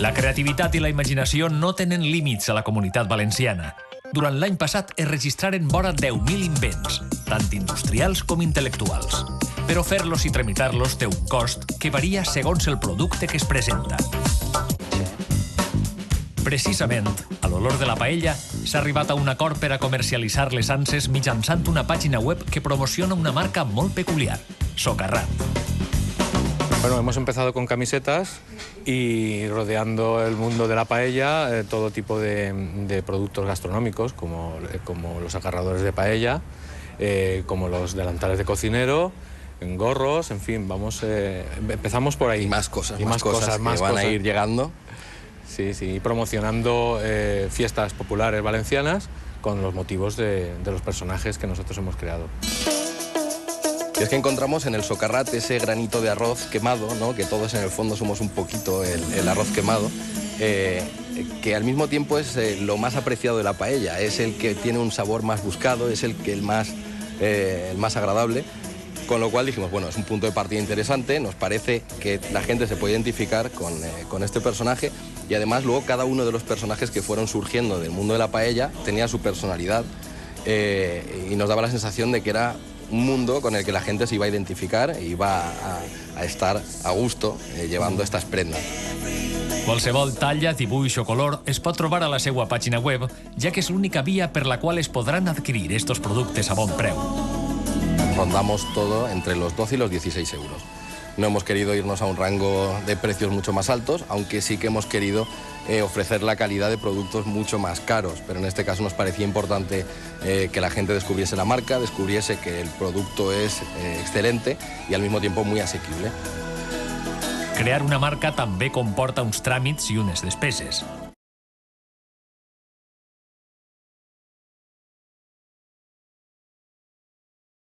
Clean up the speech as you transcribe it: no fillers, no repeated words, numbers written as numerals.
La creativitat i la imaginació no tenen límits a la comunitat valenciana. Durant l'any passat es registraren vora 10.000 invents, tant industrials com intel·lectuals. Però fer-los i tramitar-los té un cost que varia segons el producte que es presenta. Precisament, a l'olor de la paella, s'ha arribat a un acord per a comercialitzar les anses mitjançant una pàgina web que promociona una marca molt peculiar, Socarrat. Bueno, hemos empezado con camisetas y rodeando el mundo de la paella, todo tipo de productos gastronómicos, como los agarradores de paella, como los delantales de cocinero, gorros, en fin, empezamos por ahí. Y más cosas que van a ir llegando. Sí, sí, promocionando fiestas populares valencianas con los motivos de los personajes que nosotros hemos creado. Y es que encontramos en el Socarrat ese granito de arroz quemado, ¿no? Que todos en el fondo somos un poquito el arroz quemado, que al mismo tiempo es lo más apreciado de la paella, es el que tiene un sabor más buscado, es el más agradable. Con lo cual dijimos, bueno, es un punto de partida interesante, nos parece que la gente se puede identificar con este personaje y además luego cada uno de los personajes que fueron surgiendo del mundo de la paella tenía su personalidad y nos daba la sensación de que era un mundo con el que la gente se iba a identificar i iba a estar a gusto llevando estas prendes. Qualsevol talla, dibuix o color es pot trobar a la seva pàgina web, ja que és l'única via per la qual es podran adquirir estos productes a bon preu. Rondamos todo entre los 12 y los 16 euros. No hemos querido irnos a un rango de precios mucho más altos, aunque sí que hemos querido ofrecer la calidad de productos mucho más caros, pero en este caso nos parecía importante que la gente descubriese la marca, descubriese que el producto es excelente y al mismo tiempo muy asequible. Crear una marca també comporta uns tràmits i unes despeses.